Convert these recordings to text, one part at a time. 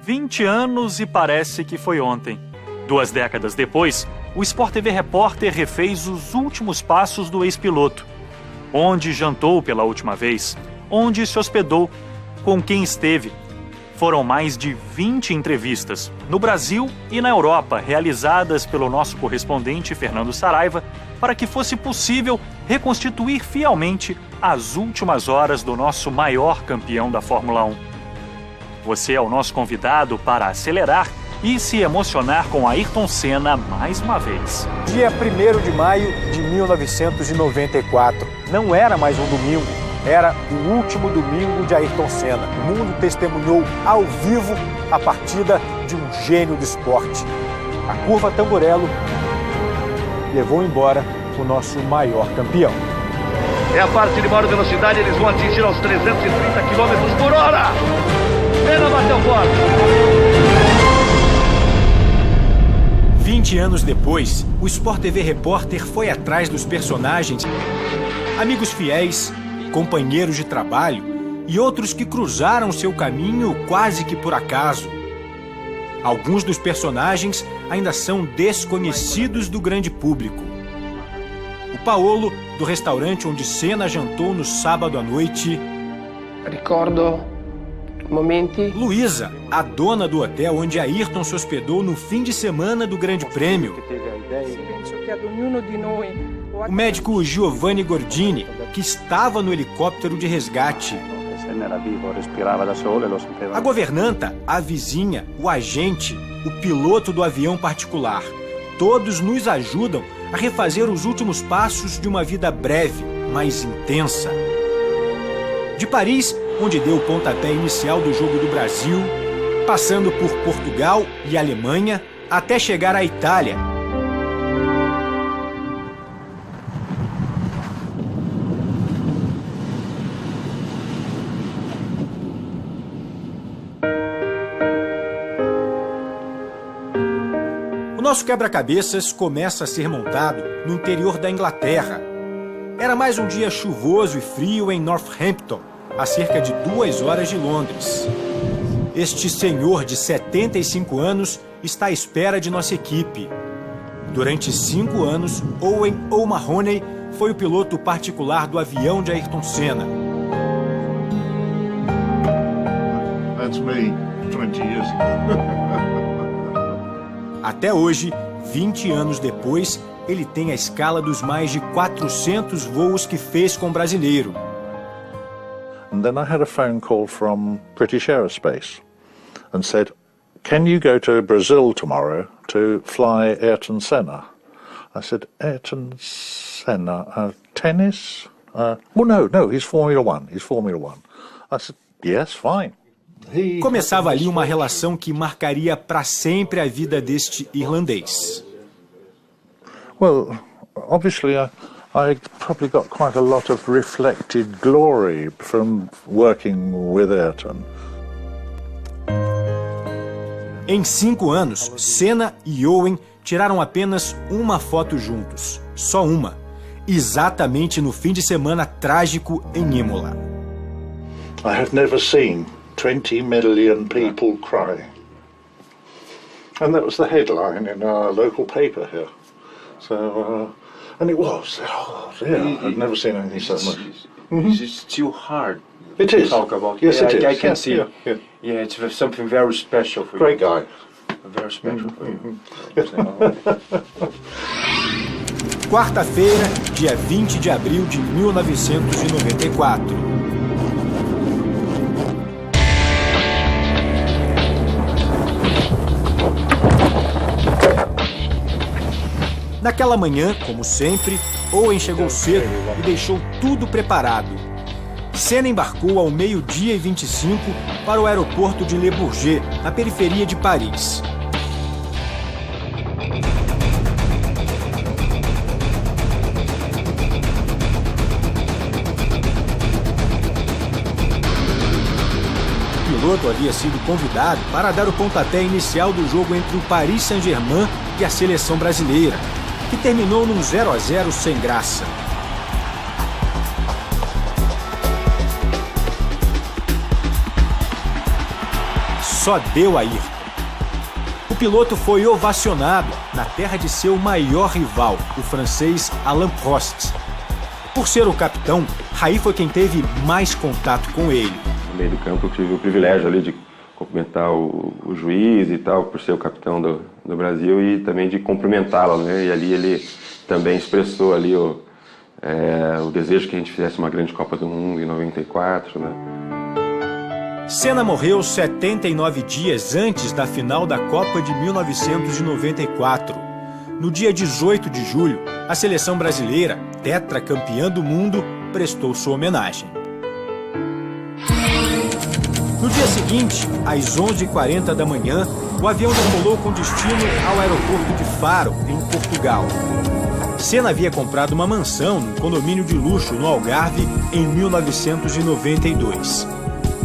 20 anos e parece que foi ontem. 2 décadas depois, o Sport TV Repórter refez os últimos passos do ex-piloto. Onde jantou pela última vez, onde se hospedou, com quem esteve. Foram mais de 20 entrevistas, no Brasil e na Europa, realizadas pelo nosso correspondente Fernando Saraiva, para que fosse possível reconstituir fielmente as últimas horas do nosso maior campeão da Fórmula 1. Você é o nosso convidado para acelerar e se emocionar com Ayrton Senna mais uma vez. Dia 1º de maio de 1994. Não era mais um domingo, era o último domingo de Ayrton Senna. O mundo testemunhou ao vivo a partida de um gênio do esporte. A curva Tamburello levou embora o nosso maior campeão. É a parte de maior velocidade, eles vão atingir aos 330 km por hora. Senna bateu forte. 20 anos depois, o Sport TV Repórter foi atrás dos personagens, amigos fiéis, companheiros de trabalho e outros que cruzaram seu caminho quase que por acaso. Alguns dos personagens ainda são desconhecidos do grande público. O Paolo, do restaurante onde Senna jantou no sábado à noite. Ricordo momenti. Luísa, a dona do hotel onde Ayrton se hospedou no fim de semana do Grande Prêmio. O médico Giovanni Gordini, que estava no helicóptero de resgate. A governanta, a vizinha, o agente, o piloto do avião particular. Todos nos ajudam a refazer os últimos passos de uma vida breve, mas intensa. De Paris, onde deu o pontapé inicial do Jogo do Brasil, passando por Portugal e Alemanha, até chegar à Itália. O nosso quebra-cabeças começa a ser montado no interior da Inglaterra. Era mais um dia chuvoso e frio em Northampton, a cerca de 2 horas de Londres. Este senhor de 75 anos está à espera de nossa equipe. Durante 5 anos, Owen O'Mahony foi o piloto particular do avião de Ayrton Senna. That's me, 20 years ago. Até hoje, 20 anos depois, ele tem a escala dos mais de 400 voos que fez com o brasileiro. And then I had a phone call from British Aerospace and said, "Can you go to Brazil tomorrow to fly Ayrton Senna?" I said, "Ayrton Senna, tennis? Well, no, he's Formula One. He's Formula One." I said, "Yes, fine." Começava ali uma relação que marcaria para sempre a vida deste irlandês. Well, obviously I probably got quite a lot of reflected glory from working with Ayrton. Em 5 anos, Senna e Owen tiraram apenas uma foto juntos. Só uma. Exatamente no fim de semana trágico em Imola. I have never seen 20 million people crying. And that was the headline in our local paper here. So, and it was. Oh, dear. I've never seen anything so much. It's too hard It to is. talk about. Yes, yeah, it is. I can Yeah, see. yeah. Yeah, it's something very special for Great you. guy. Very special for you. Quarta-feira, dia 20 de abril de 1994. Naquela manhã, como sempre, Owen chegou cedo e deixou tudo preparado. Senna embarcou ao 12h25 para o aeroporto de Le Bourget, na periferia de Paris. O piloto havia sido convidado para dar o pontapé inicial do jogo entre o Paris Saint-Germain e a seleção brasileira, que terminou num 0-0 sem graça. só deu a Ayrton. O piloto foi ovacionado na terra de seu maior rival, o francês Alain Prost. Por ser o capitão, Raí foi quem teve mais contato com ele. No meio do campo eu tive o privilégio ali de cumprimentar o juiz e tal, por ser o capitão do Brasil, e também de cumprimentá-lo, né? E ali ele também expressou ali o desejo que a gente fizesse uma grande Copa do Mundo em 94, né? Senna morreu 79 dias antes da final da Copa de 1994. No dia 18 de julho, a seleção brasileira, tetracampeã do mundo, prestou sua homenagem. No dia seguinte, às 11h40 da manhã, o avião decolou com destino ao aeroporto de Faro, em Portugal. Senna havia comprado uma mansão num condomínio de luxo no Algarve em 1992.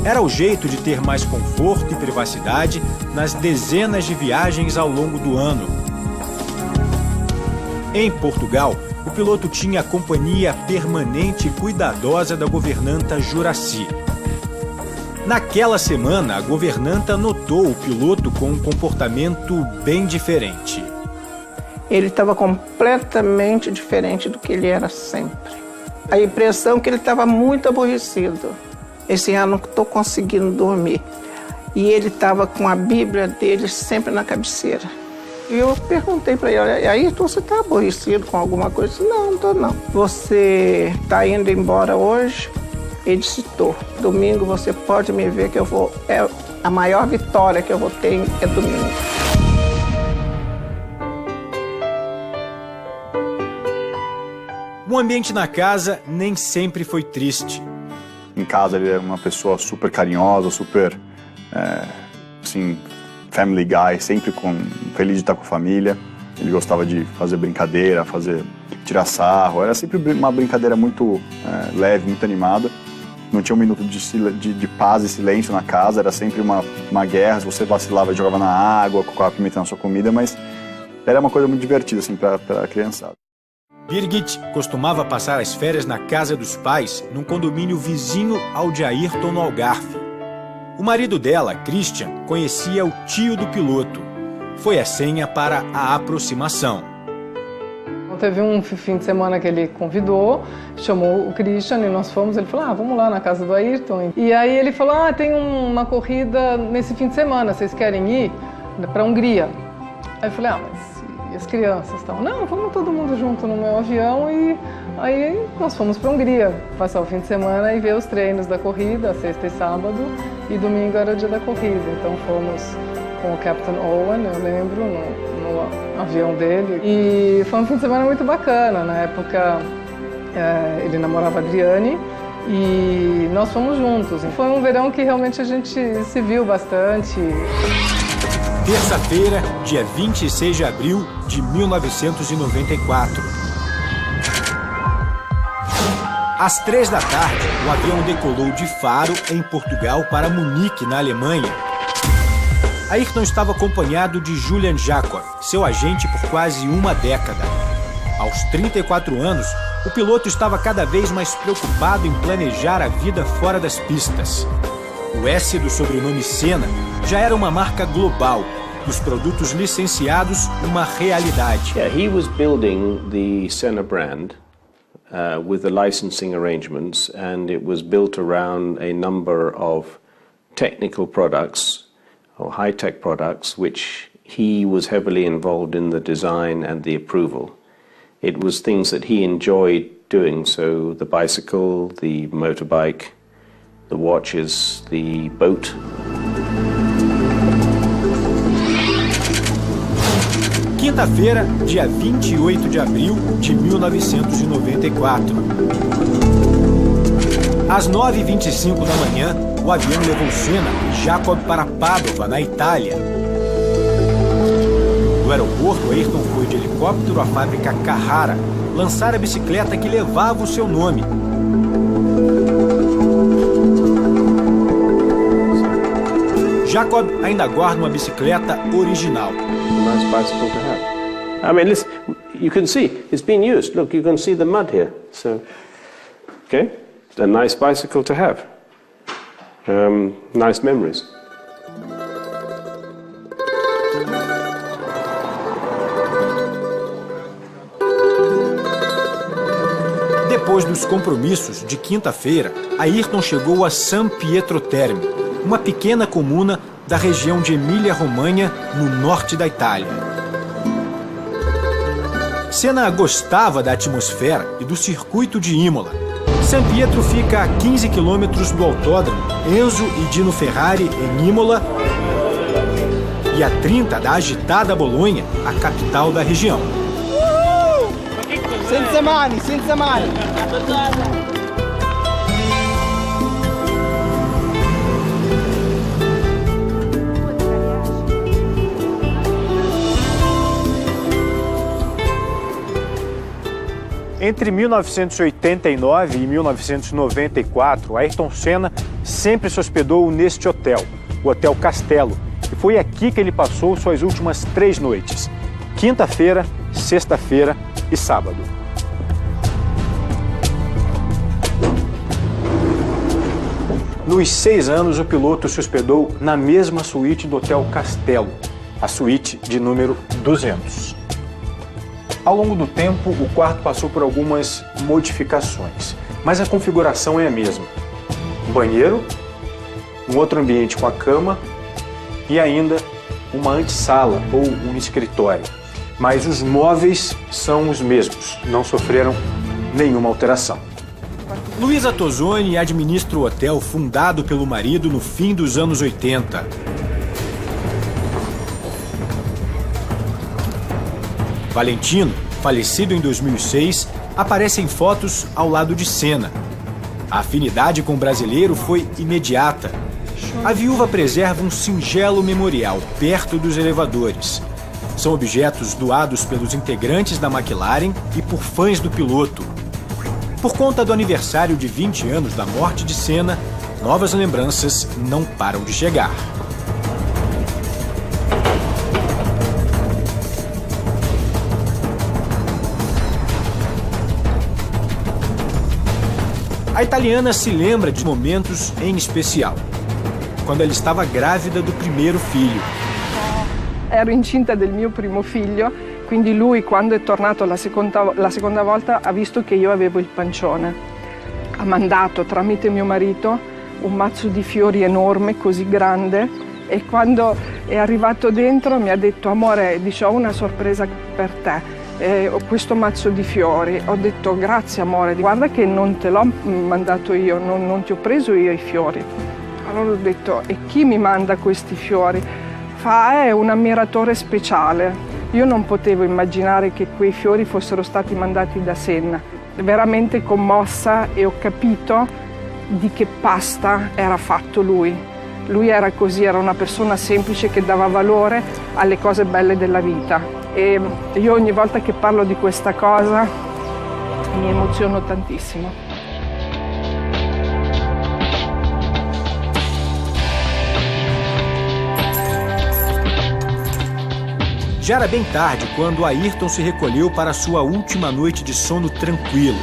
Era o jeito de ter mais conforto e privacidade nas dezenas de viagens ao longo do ano. Em Portugal, o piloto tinha a companhia permanente e cuidadosa da governanta Juracy. Naquela semana, a governanta notou o piloto com um comportamento bem diferente. Ele estava completamente diferente do que ele era sempre. A impressão é que ele estava muito aborrecido. Esse ano não estou conseguindo dormir. E ele estava com a Bíblia dele sempre na cabeceira. E eu perguntei para ele, aí você está aborrecido com alguma coisa? Não, não estou não. Você está indo embora hoje? Ele disse, estou. Domingo você pode me ver que eu vou... a maior vitória que eu vou ter é domingo. O ambiente na casa nem sempre foi triste. Em casa ele era uma pessoa super carinhosa, super, assim, family guy, sempre feliz de estar com a família. Ele gostava de fazer brincadeira, tirar sarro. Era sempre uma brincadeira muito leve, muito animada. Não tinha um minuto de paz e silêncio na casa, era sempre uma guerra. Se você vacilava, jogava na água, colocava pimenta na sua comida, mas era uma coisa muito divertida assim, para a criançada. Birgit costumava passar as férias na casa dos pais, num condomínio vizinho ao de Ayrton, no Algarve. O marido dela, Christian, conhecia o tio do piloto. Foi a senha para a aproximação. Teve um fim de semana que ele convidou, chamou o Christian e nós fomos. Ele falou, vamos lá na casa do Ayrton. E aí ele falou, tem uma corrida nesse fim de semana, vocês querem ir para a Hungria? Aí eu falei, mas... E as crianças estavam, não, vamos todo mundo junto no meu avião. E aí nós fomos para a Hungria, passar o fim de semana e ver os treinos da corrida, sexta e sábado, e domingo era o dia da corrida. Então fomos com o Captain Owen, eu lembro, no avião dele. E foi um fim de semana muito bacana. Na época ele namorava a Adriane e nós fomos juntos. Foi um verão que realmente a gente se viu bastante. Terça-feira, dia 26 de abril de 1994. Às 3 da tarde, o avião decolou de Faro, em Portugal, para Munique, na Alemanha. Ayrton estava acompanhado de Julian Jacob, seu agente por quase uma década. Aos 34 anos, o piloto estava cada vez mais preocupado em planejar a vida fora das pistas. O S do sobrenome Senna já era uma marca global e os produtos licenciados uma realidade. Yeah, he was building the Senna brand with the licensing arrangements, and it was built around a number of technical products or high-tech products which he was heavily involved in the design and the approval. It was things that he enjoyed doing, so the bicycle, the motorbike, the watches, the boat. Quinta-feira, dia 28 de abril de 1994. Às 9h25 da manhã, o avião levou Senna e Jacob para Padova, na Itália. Do aeroporto, Ayrton foi de helicóptero à fábrica Carrara lançar a bicicleta que levava o seu nome. Jacob ainda guarda uma bicicleta original. Nice bicycle to have. I mean, listen, you can see it's been used. Look, you can see the mud here. So, okay, a nice bicycle to have. Nice memories. depois dos compromissos de quinta-feira, Ayrton chegou a San Pietro Terme, uma pequena comuna da região de Emília-Romanha, no norte da Itália. Senna gostava da atmosfera e do circuito de Imola. San Pietro fica a 15 quilômetros do autódromo Enzo e Dino Ferrari, em Imola, e a 30 da agitada Bolonha, a capital da região. Senza mani, senza mani. Entre 1989 e 1994, Ayrton Senna sempre se hospedou neste hotel, o Hotel Castello, e foi aqui que ele passou suas últimas 3 noites: quinta-feira, sexta-feira e sábado. Nos 6 anos, o piloto se hospedou na mesma suíte do Hotel Castello, a suíte de número 200. Ao longo do tempo, o quarto passou por algumas modificações, mas a configuração é a mesma. Um banheiro, um outro ambiente com a cama e ainda uma antessala ou um escritório. Mas os móveis são os mesmos, não sofreram nenhuma alteração. Luisa Tosoni administra o hotel fundado pelo marido no fim dos anos 80. Valentino, falecido em 2006, aparece em fotos ao lado de Senna. A afinidade com o brasileiro foi imediata. A viúva preserva um singelo memorial perto dos elevadores. São objetos doados pelos integrantes da McLaren e por fãs do piloto. Por conta do aniversário de 20 anos da morte de Senna, novas lembranças não param de chegar. A italiana se lembra de momentos em especial, quando ela estava grávida do primeiro filho. Ero incinta del mio primo figlio, quindi lui, quando è tornato la seconda volta, ha visto che io avevo il pancione. Ha mandato tramite mio marito un mazzo di fiori enorme, così grande, e quando è arrivato dentro mi ha detto: amore, dice, ho una sorpresa per te. Ho questo mazzo di fiori. Ho detto: grazie amore, guarda che non te l'ho mandato io, non ti ho preso io i fiori. Allora ho detto: e chi mi manda questi fiori? Fa: è un ammiratore speciale. Io non potevo immaginare che quei fiori fossero stati mandati da Senna. Veramente commossa, e ho capito di che pasta era fatto lui. Lui era così, era una persona semplice che dava valore alle cose belle della vita. E io ogni volta che parlo di questa cosa mi emoziono tantissimo. Já era bem tarde quando Ayrton se recolheu para sua última noite de sono tranquilo.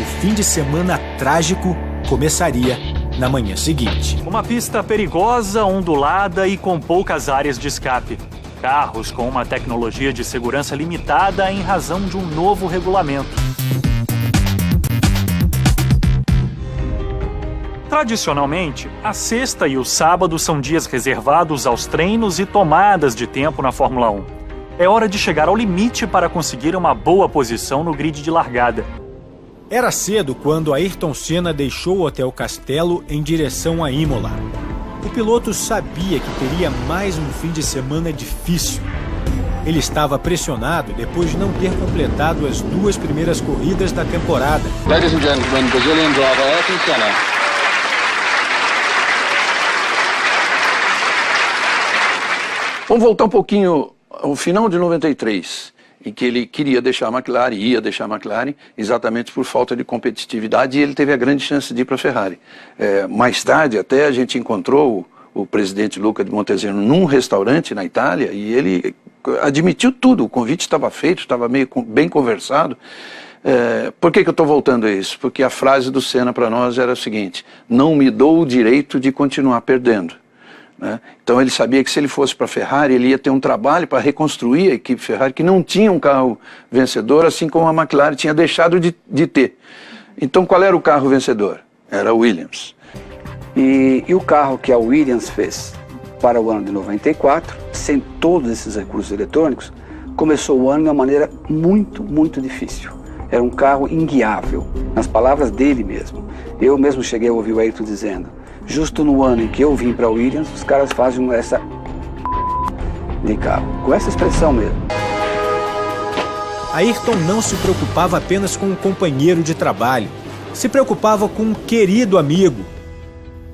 O fim de semana trágico começaria na manhã seguinte. Uma pista perigosa, ondulada e com poucas áreas de escape. Carros com uma tecnologia de segurança limitada em razão de um novo regulamento. Tradicionalmente, a sexta e o sábado são dias reservados aos treinos e tomadas de tempo na Fórmula 1. É hora de chegar ao limite para conseguir uma boa posição no grid de largada. Era cedo quando Ayrton Senna deixou o Hotel Castello em direção a Imola. O piloto sabia que teria mais um fim de semana difícil. Ele estava pressionado depois de não ter completado as 2 primeiras corridas da temporada. Ladies and gentlemen, Brazilian driver Ayrton Senna. Vamos voltar um pouquinho ao final de 93, em que ele queria deixar a McLaren, ia deixar a McLaren, exatamente por falta de competitividade, e ele teve a grande chance de ir para a Ferrari. Mais tarde, até a gente encontrou o presidente Luca de Montezemolo num restaurante na Itália, e ele admitiu tudo, o convite estava feito, estava bem conversado. Por que eu estou voltando a isso? Porque a frase do Senna para nós era a seguinte: não me dou o direito de continuar perdendo. Né? Então ele sabia que se ele fosse para a Ferrari, ele ia ter um trabalho para reconstruir a equipe Ferrari, que não tinha um carro vencedor, assim como a McLaren tinha deixado de ter. Então qual era o carro vencedor? Era o Williams. E o carro que a Williams fez para o ano de 94, sem todos esses recursos eletrônicos, começou o ano de uma maneira muito, muito difícil. Era um carro inguiável, nas palavras dele mesmo. Eu mesmo cheguei a ouvir o Ayrton dizendo, justo no ano em que eu vim para a Williams, os caras fazem essa de carro, com essa expressão mesmo. Ayrton não se preocupava apenas com um companheiro de trabalho, se preocupava com um querido amigo.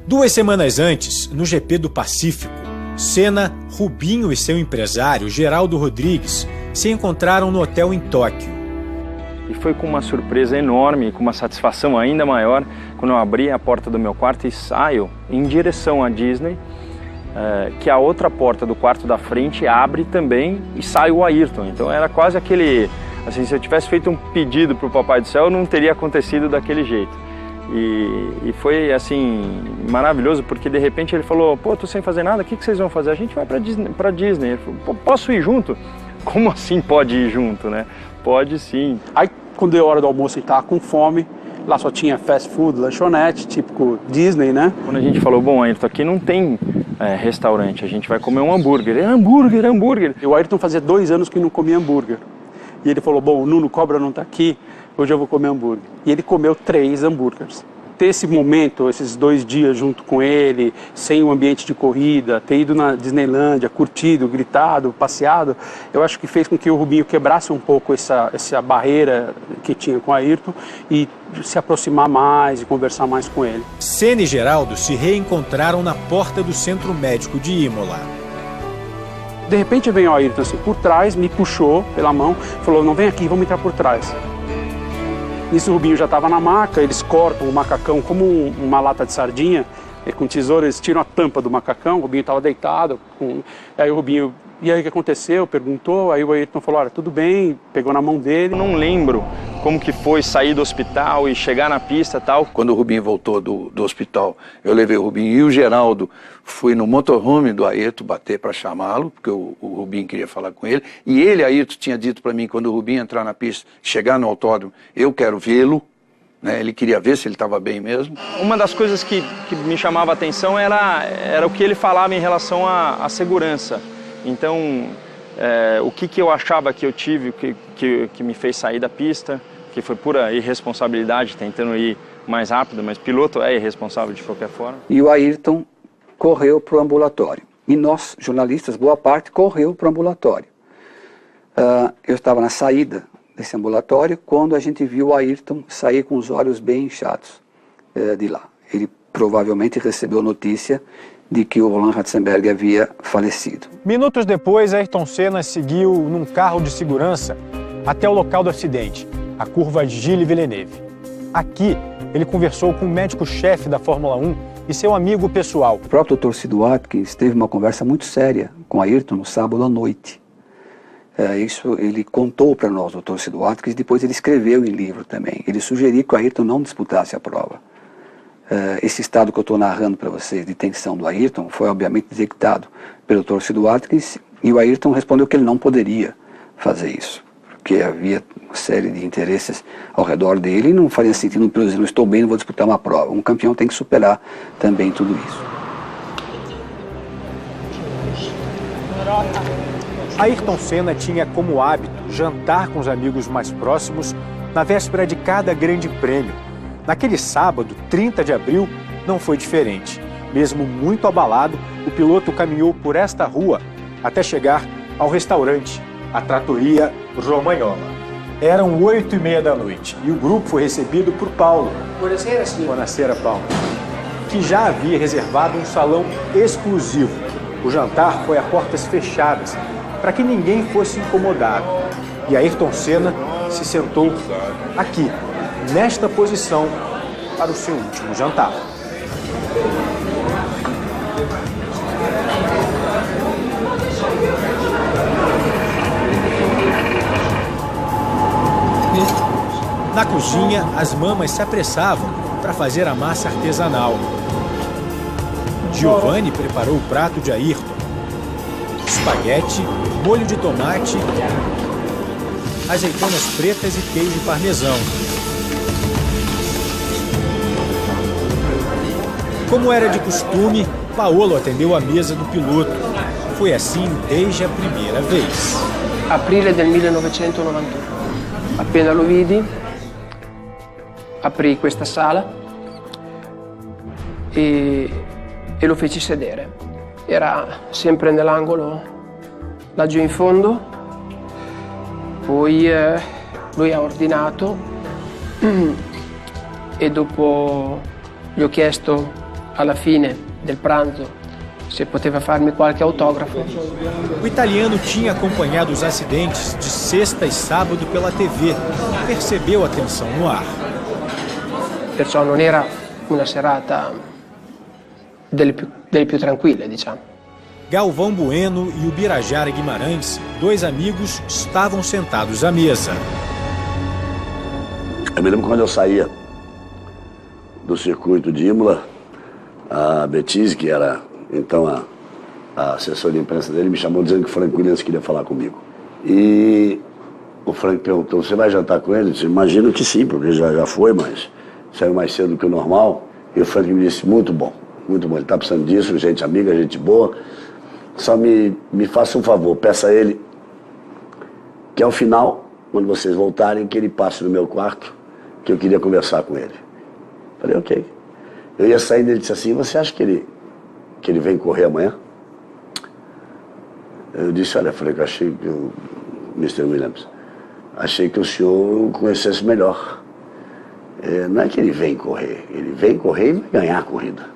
2 semanas antes, no GP do Pacífico, Senna, Rubinho e seu empresário, Geraldo Rodrigues, se encontraram no hotel em Tóquio. E foi com uma surpresa enorme, com uma satisfação ainda maior, quando eu abri a porta do meu quarto e saio em direção à Disney, que a outra porta do quarto da frente abre também e sai o Ayrton. Então era quase aquele, assim, se eu tivesse feito um pedido para o Papai do Céu, não teria acontecido daquele jeito. E foi assim, maravilhoso, porque de repente ele falou, pô, tô sem fazer nada, o que vocês vão fazer? A gente vai pra Disney. Ele falou, pô, posso ir junto? Como assim pode ir junto, né? Pode sim. Aí quando deu a hora do almoço, a gente tava com fome, lá só tinha fast food, lanchonete, típico Disney, né? Quando a gente falou, bom, Ayrton, aqui não tem restaurante, a gente vai comer um hambúrguer. Hambúrguer. E o Ayrton fazia 2 anos que não comia hambúrguer. E ele falou, bom, o Nuno Cobra não tá aqui, hoje eu vou comer hambúrguer. E ele comeu 3 hambúrgueres. Ter esse momento, esses 2 dias junto com ele, sem o ambiente de corrida, ter ido na Disneylândia, curtido, gritado, passeado, eu acho que fez com que o Rubinho quebrasse um pouco essa barreira que tinha com o Ayrton e se aproximar mais e conversar mais com ele. Senna e Geraldo se reencontraram na porta do Centro Médico de Imola. De repente veio o Ayrton assim, por trás, me puxou pela mão, falou, não, vem aqui, vamos entrar por trás. Nisso o Rubinho já estava na maca, eles cortam o macacão como uma lata de sardinha, e com tesoura eles tiram a tampa do macacão, o Rubinho estava deitado, aí o Rubinho, e aí o que aconteceu? Perguntou, aí o Ayrton falou, olha, tudo bem, pegou na mão dele. Não lembro como que foi sair do hospital e chegar na pista e tal. Quando o Rubinho voltou do hospital, eu levei o Rubinho e o Geraldo, fui no motorhome do Ayrton bater para chamá-lo, porque o Rubinho queria falar com ele, e ele, Ayrton, tinha dito para mim, quando o Rubinho entrar na pista, chegar no autódromo, eu quero vê-lo, né? Ele queria ver se ele estava bem mesmo. Uma das coisas que me chamava a atenção era o que ele falava em relação à segurança. Então, o que eu achava que eu tive, que me fez sair da pista, que foi pura irresponsabilidade, tentando ir mais rápido, mas piloto é irresponsável de qualquer forma. E o Ayrton correu para o ambulatório. E nós, jornalistas, boa parte, correu para o ambulatório. Eu estava na saída desse ambulatório quando a gente viu o Ayrton sair com os olhos bem inchados de lá. Ele provavelmente recebeu notícia de que o Roland Ratzenberger havia falecido. Minutos depois, Ayrton Senna seguiu num carro de segurança até o local do acidente, a curva Gilles Villeneuve. Aqui, ele conversou com o médico-chefe da Fórmula 1 e seu amigo pessoal. O próprio Dr. Sid Watkins teve uma conversa muito séria com Ayrton no sábado à noite. Isso ele contou para nós, o Dr. Sid Watkins, depois ele escreveu em livro também. Ele sugeriu que o Ayrton não disputasse a prova. Esse estado que eu estou narrando para vocês de tensão do Ayrton foi obviamente detectado pelo Dr. Sid Watkins e o Ayrton respondeu que ele não poderia fazer isso, porque havia uma série de interesses ao redor dele e não faria sentido para dizer, não estou bem, não vou disputar uma prova. Um campeão tem que superar também tudo isso. Ayrton Senna tinha como hábito jantar com os amigos mais próximos na véspera de cada grande prêmio. Naquele sábado, 30 de abril, não foi diferente. Mesmo muito abalado, o piloto caminhou por esta rua até chegar ao restaurante, a Trattoria Romagnola. Eram 8h30 da noite e o grupo foi recebido por Paulo. Buonasera, senhor. Buonasera, Paulo. Que já havia reservado um salão exclusivo. O jantar foi a portas fechadas, para que ninguém fosse incomodado. E Ayrton Senna se sentou aqui, nesta posição, para o seu último jantar. Na cozinha, as mamas se apressavam para fazer a massa artesanal. Giovanni preparou o prato de Ayrton. Espaguete, molho de tomate, azeitonas pretas e queijo parmesão. Como era de costume, Paolo atendeu a mesa do piloto. Foi assim desde a primeira vez. Aprile del 1991. Appena lo vidi, aprì questa sala e lo feci sedere. Era sempre nell'angolo laggiù in fondo. Poi lui ha ordinato e dopo gli ho chiesto alla fine del pranzo se poteva farmi qualche autografo. O italiano tinha acompanhado os acidentes de sexta e sábado pela TV. Percebeu a tensão no ar. Perciò non era una serata delle più tranquille, diciamo. Galvão Bueno e Ubirajara Guimarães, dois amigos, estavam sentados à mesa. Eu me lembro quando eu saía do circuito de Imola, a Betise, que era então a assessora de imprensa dele, me chamou dizendo que o Frank Williams queria falar comigo. E o Frank perguntou, você vai jantar com ele? Eu disse, imagino que sim, porque já foi, mas saiu mais cedo do que o normal. E o Frank me disse, muito bom, ele está precisando disso, gente amiga, gente boa. Só me faça um favor, peça a ele que ao final, quando vocês voltarem, que ele passe no meu quarto, que eu queria conversar com ele. Falei, ok. Eu ia sair dele e disse assim, você acha que ele vem correr amanhã? Eu disse, olha, Frank, eu achei que o Mr. Williams, achei que o senhor o conhecesse melhor. Não é que ele vem correr e vai ganhar a corrida.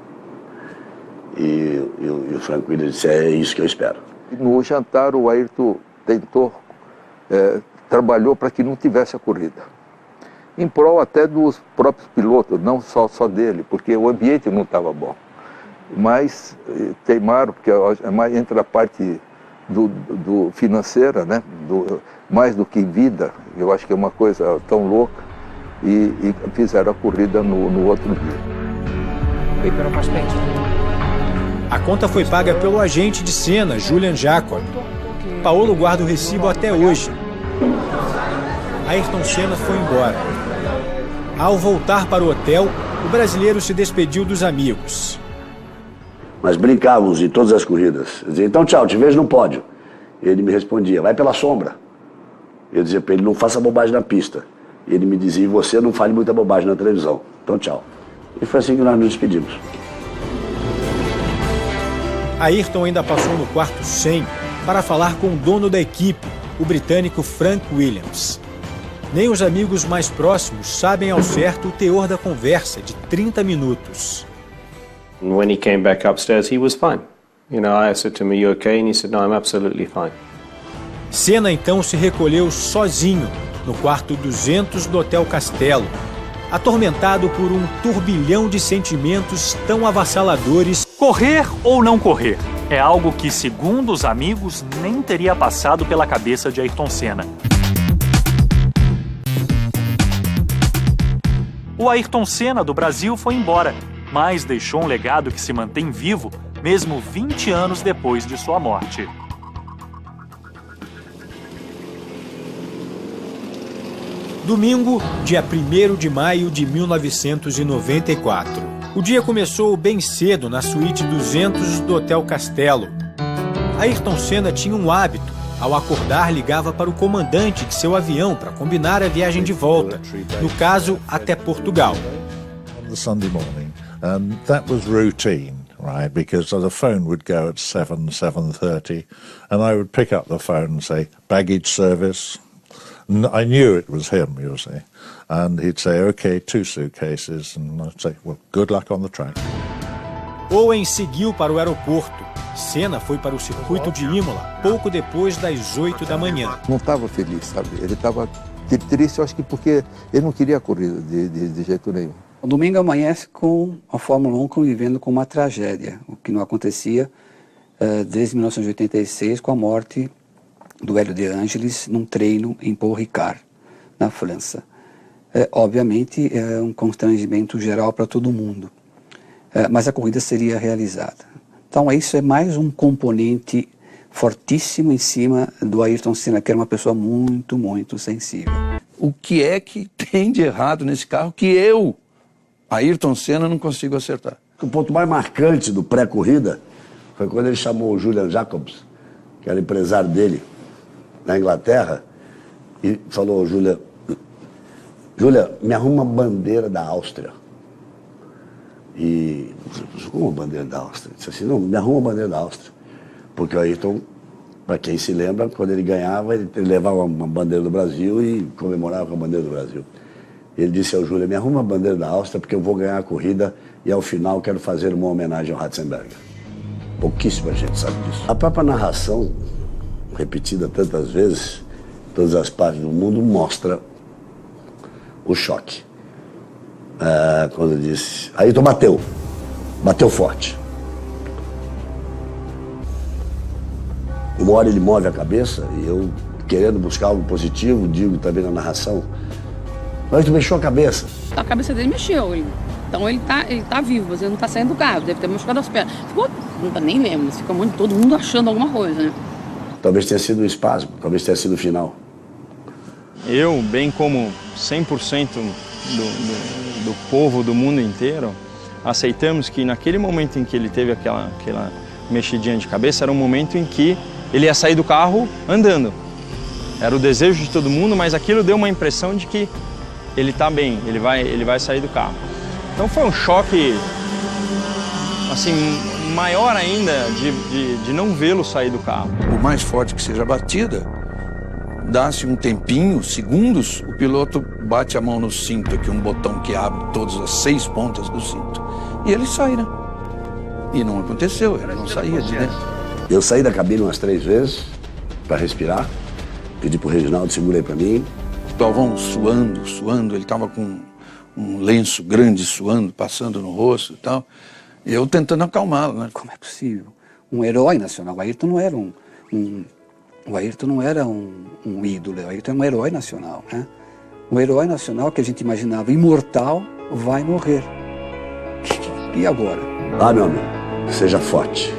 E o Frank Williams disse, é isso que eu espero. No jantar o Ayrton tentou, trabalhou para que não tivesse a corrida. Em prol até dos próprios pilotos, não só dele, porque o ambiente não estava bom. Mas teimaram, porque entra a parte do financeira, né? Mais do que vida, eu acho que é uma coisa tão louca, e fizeram a corrida no outro dia. A conta foi paga pelo agente de Senna, Julian Jacob. Paolo guarda o recibo até hoje. Ayrton Senna foi embora. Ao voltar para o hotel, o brasileiro se despediu dos amigos. Mas brincávamos em todas as corridas. Eu dizia, então tchau, te vejo no pódio. E ele me respondia, vai pela sombra. Eu dizia para ele, não faça bobagem na pista. E ele me dizia, e você não fale muita bobagem na televisão. Então tchau. E foi assim que nós nos despedimos. Ayrton ainda passou no quarto 100 para falar com o dono da equipe, o britânico Frank Williams. Nem os amigos mais próximos sabem ao certo o teor da conversa de 30 minutos. When he came back upstairs, he was fine. I said to him, "Are you okay?" And he said, "No, I'm absolutely fine." Senna então se recolheu sozinho no quarto 200 do Hotel Castelo, atormentado por um turbilhão de sentimentos tão avassaladores. Correr ou não correr? É algo que, segundo os amigos, nem teria passado pela cabeça de Ayrton Senna. O Ayrton Senna do Brasil foi embora, mas deixou um legado que se mantém vivo mesmo 20 anos depois de sua morte. Domingo, dia 1º de maio de 1994. O dia começou bem cedo na suíte 200 do Hotel Castelo. Ayrton Senna tinha um hábito. Ao acordar, ligava para o comandante de seu avião para combinar a viagem de volta, no caso, até Portugal. On the Sunday morning, that was routine, right? Because the phone would go at 7:30, and I would pick up the phone and say, baggage service. I knew it was him, you see. And he'd say, okay, 2 suitcases, and I'd say, well, good luck on the track. Owen seguiu para o aeroporto. Senna foi para o circuito de Imola pouco depois das 8 da manhã. Não estava feliz, sabe? Ele estava triste, eu acho que porque ele não queria a corrida de jeito nenhum. O domingo amanhece com a Fórmula 1 convivendo com uma tragédia, o que não acontecia desde 1986, com a morte do Hélio De Angelis num treino em Paul Ricard, na França. Obviamente é um constrangimento geral para todo mundo, mas a corrida seria realizada. Então isso é mais um componente fortíssimo em cima do Ayrton Senna, que era uma pessoa muito, muito sensível. O que é que tem de errado nesse carro que eu, Ayrton Senna, não consigo acertar? O ponto mais marcante do pré-corrida foi quando ele chamou o Julian Jacobs, que era empresário dele na Inglaterra, e falou: Julian, me arruma uma bandeira da Áustria. E, como uma bandeira da Áustria? Ele disse assim: não, me arruma uma bandeira da Áustria. Porque o Ayrton, para quem se lembra, quando ele ganhava, ele levava uma bandeira do Brasil e comemorava com a bandeira do Brasil. Ele disse ao Júlio: me arruma a bandeira da Áustria porque eu vou ganhar a corrida e ao final quero fazer uma homenagem ao Ratzenberger. Pouquíssima gente sabe disso. A própria narração, repetida tantas vezes, em todas as partes do mundo, mostra o choque. Quando disse: Ayrton bateu forte. Uma hora ele move a cabeça e eu, querendo buscar algo positivo, digo também na narração: mas tu mexeu a cabeça. A cabeça dele mexeu, então ele tá vivo, mas ele não tá saindo do carro, deve ter machucado as pernas. Ficou, nem lembro, fica todo mundo achando alguma coisa, né? Talvez tenha sido um espasmo, talvez tenha sido o final. Eu, bem como 100% do povo do mundo inteiro, aceitamos que naquele momento em que ele teve aquela mexidinha de cabeça, era um momento em que ele ia sair do carro andando. Era o desejo de todo mundo, mas aquilo deu uma impressão de que ele está bem, ele vai sair do carro. Então foi um choque, assim, maior ainda de não vê-lo sair do carro. Por mais forte que seja a batida, dá-se um tempinho, segundos, o piloto bate a mão no cinto, aqui um botão que abre todas as 6 pontas do cinto, e ele sai, né? E não aconteceu, ele não saía de dentro. Eu saí da cabine umas 3 vezes para respirar, pedi pro Reginaldo, segura aí para mim. O Galvão suando, ele estava com um lenço grande suando, passando no rosto e tal, e eu tentando acalmá-lo, né? Como é possível? Um herói nacional. O Ayrton não era o Ayrton não era um ídolo, o Ayrton era um herói nacional, né? Um herói nacional que a gente imaginava imortal vai morrer. E agora? Meu amigo, seja forte,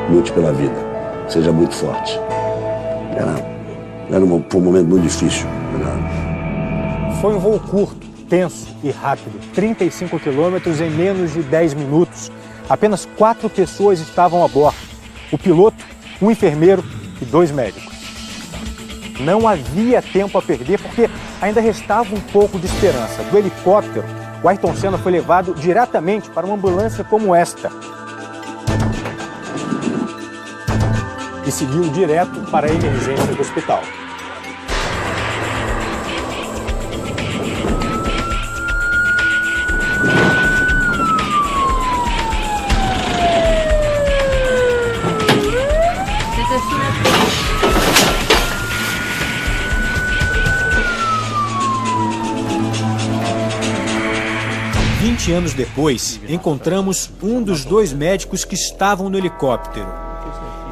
lute pela vida, seja muito forte. Foi um momento muito difícil. Foi um voo curto, tenso e rápido, 35 quilômetros em menos de 10 minutos. Apenas 4 pessoas estavam a bordo: o piloto, um enfermeiro e 2 médicos. Não havia tempo a perder porque ainda restava um pouco de esperança. Do helicóptero, o Ayrton Senna foi levado diretamente para uma ambulância como esta e seguiu direto para a emergência do hospital. Anos depois, encontramos um dos 2 médicos que estavam no helicóptero.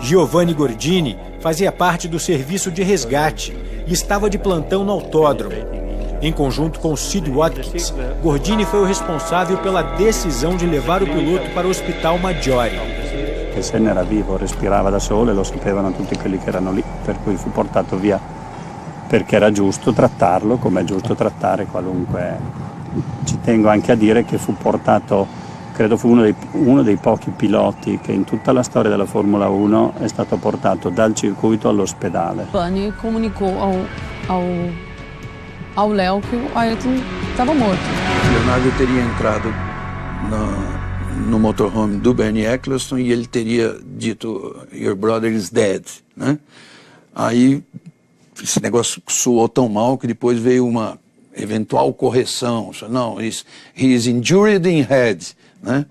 Giovanni Gordini fazia parte do serviço de resgate e estava de plantão no autódromo. Em conjunto com Sid Watkins, Gordini foi o responsável pela decisão de levar o piloto para o Hospital Maggiore. Che Senna era vivo, respirava da solo e lo sapevano tutti quelli che erano lì, per cui fu portato via perché era giusto trattarlo come è giusto trattare qualunque. Ci tengo anche a dire che fu portato, credo fu uno dei pochi piloti che in tutta la storia della Formula 1 è stato portato dal circuito all'ospedale. Bunny comunicou ao Léo que o Ayrton estava morto. Leonardo teria entrado no motorhome do Bernie Eccleston e ele teria dito: "Your brother is dead", né? Aí esse negócio soou tão mal que depois veio uma eventual correção. Não, he is injured in head, né?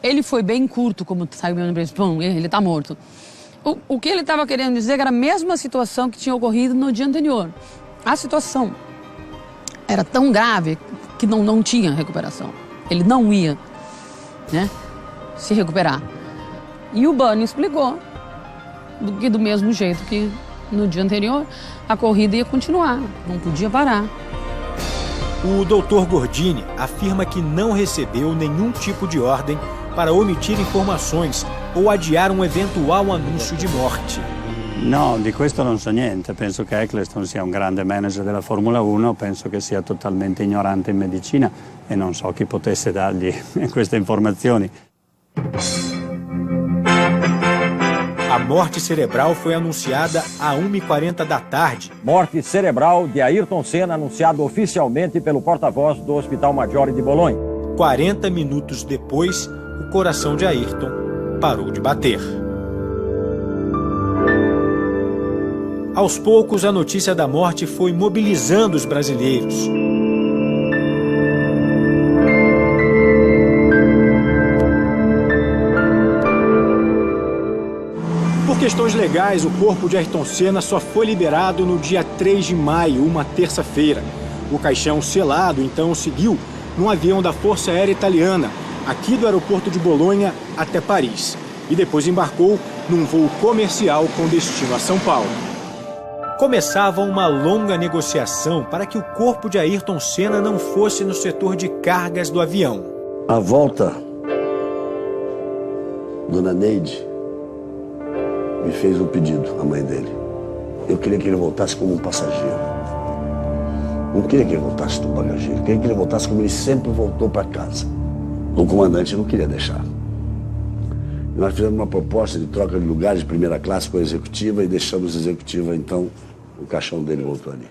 Ele foi bem curto, como saiu meu nome, ele está morto. O que ele estava querendo dizer era a mesma situação que tinha ocorrido no dia anterior. A situação era tão grave que não tinha recuperação. Ele não ia, né, se recuperar. E o Bunny explicou que do mesmo jeito que no dia anterior, a corrida ia continuar, não podia parar. O Dr. Gordini afirma que não recebeu nenhum tipo de ordem para omitir informações ou adiar um eventual anúncio de morte. No, di questo non so niente. Penso che Eccleston sia un grande manager della Formula 1, penso che sia totalmente ignorante in medicina e non so chi potesse dargli queste informazioni. A morte cerebral foi anunciada às 1h40 da tarde. Morte cerebral de Ayrton Senna, anunciado oficialmente pelo porta-voz do Hospital Maggiore de Bolonha. 40 minutos depois, o coração de Ayrton parou de bater. Aos poucos, a notícia da morte foi mobilizando os brasileiros. Por questões legais, o corpo de Ayrton Senna só foi liberado no dia 3 de maio, uma terça-feira. O caixão selado, então, seguiu num avião da Força Aérea Italiana, aqui do aeroporto de Bolonha até Paris. E depois embarcou num voo comercial com destino a São Paulo. Começava uma longa negociação para que o corpo de Ayrton Senna não fosse no setor de cargas do avião. À volta, Dona Neide me fez um pedido, a mãe dele. Eu queria que ele voltasse como um passageiro. Não queria que ele voltasse no bagageiro. Eu queria que ele voltasse como ele sempre voltou para casa. O comandante não queria deixar. Nós fizemos uma proposta de troca de lugares de primeira classe com a executiva e deixamos a executiva, então o caixão dele voltou ali.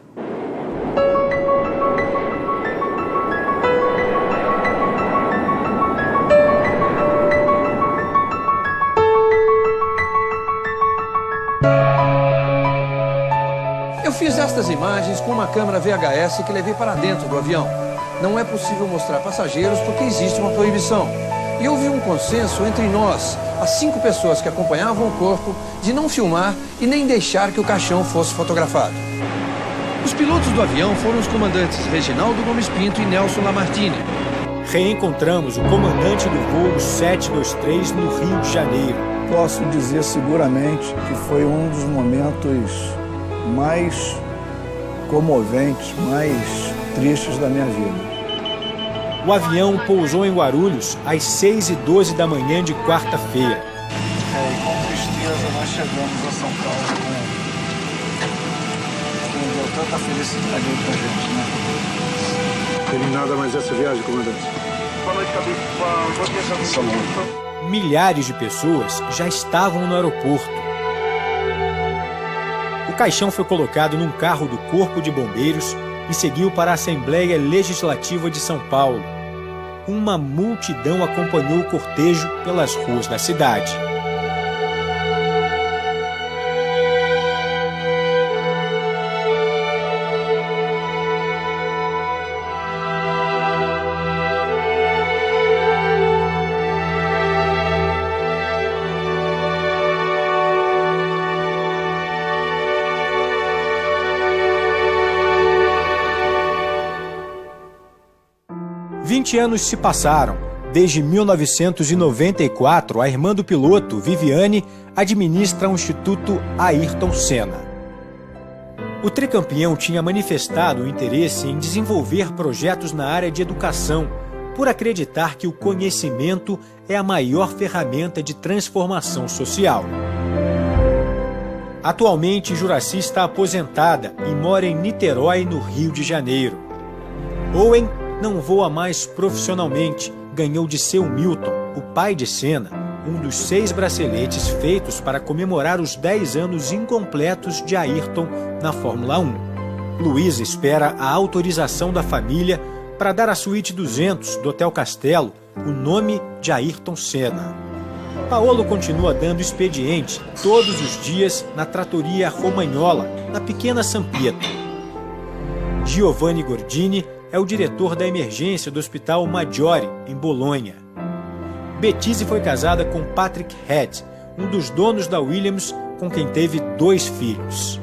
Eu fiz estas imagens com uma câmera VHS que levei para dentro do avião. Não é possível mostrar passageiros porque existe uma proibição. E houve um consenso entre nós, as 5 pessoas que acompanhavam o corpo, de não filmar e nem deixar que o caixão fosse fotografado. Os pilotos do avião foram os comandantes Reginaldo Gomes Pinto e Nelson Lamartine. Reencontramos o comandante do voo 723 no Rio de Janeiro. Posso dizer seguramente que foi um dos momentos mais comoventes, mais tristes da minha vida. O avião pousou em Guarulhos às 6h12 da manhã de quarta-feira. E com tristeza nós chegamos a São Paulo, que deu tanta felicidade aí pra gente, né? Terminada mais essa viagem, comandante. Boa noite, cabeça. Bom dia, Milhares de pessoas já estavam no aeroporto. O caixão foi colocado num carro do Corpo de Bombeiros e seguiu para a Assembleia Legislativa de São Paulo. Uma multidão acompanhou o cortejo pelas ruas da cidade. Vinte anos se passaram. Desde 1994, a irmã do piloto, Viviane, administra o Instituto Ayrton Senna. O tricampeão tinha manifestado o interesse em desenvolver projetos na área de educação, por acreditar que o conhecimento é a maior ferramenta de transformação social. Atualmente, Juracy está aposentada e mora em Niterói, no Rio de Janeiro. Owen não voa mais profissionalmente, ganhou de seu Milton, o pai de Senna, um dos 6 braceletes feitos para comemorar os 10 anos incompletos de Ayrton na Fórmula 1. Luísa espera a autorização da família para dar à suíte 200 do Hotel Castelo o nome de Ayrton Senna. Paolo continua dando expediente todos os dias na trattoria Romagnola, na pequena San Pietro. Giovanni Gordini é o diretor da emergência do Hospital Maggiore, em Bolonha. Betise foi casada com Patrick Head, um dos donos da Williams, com quem teve 2 filhos.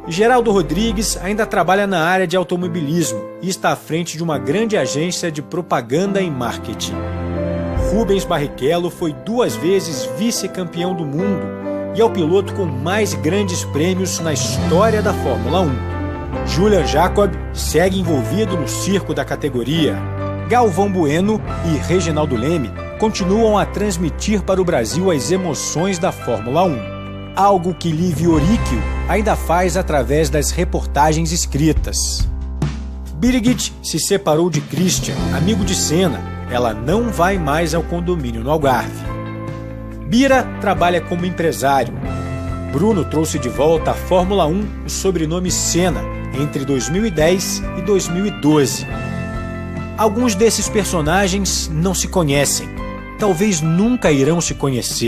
Geraldo Rodrigues ainda trabalha na área de automobilismo e está à frente de uma grande agência de propaganda e marketing. Rubens Barrichello foi 2 vezes vice-campeão do mundo e é o piloto com mais grandes prêmios na história da Fórmula 1. Julian Jacob segue envolvido no circo da categoria. Galvão Bueno e Reginaldo Leme continuam a transmitir para o Brasil as emoções da Fórmula 1. Algo que Livio Oricchio ainda faz através das reportagens escritas. Birgit se separou de Christian, amigo de Senna, ela não vai mais ao condomínio no Algarve. Bira trabalha como empresário. Bruno trouxe de volta à Fórmula 1 o sobrenome Senna entre 2010 e 2012. Alguns desses personagens não se conhecem, talvez nunca irão se conhecer.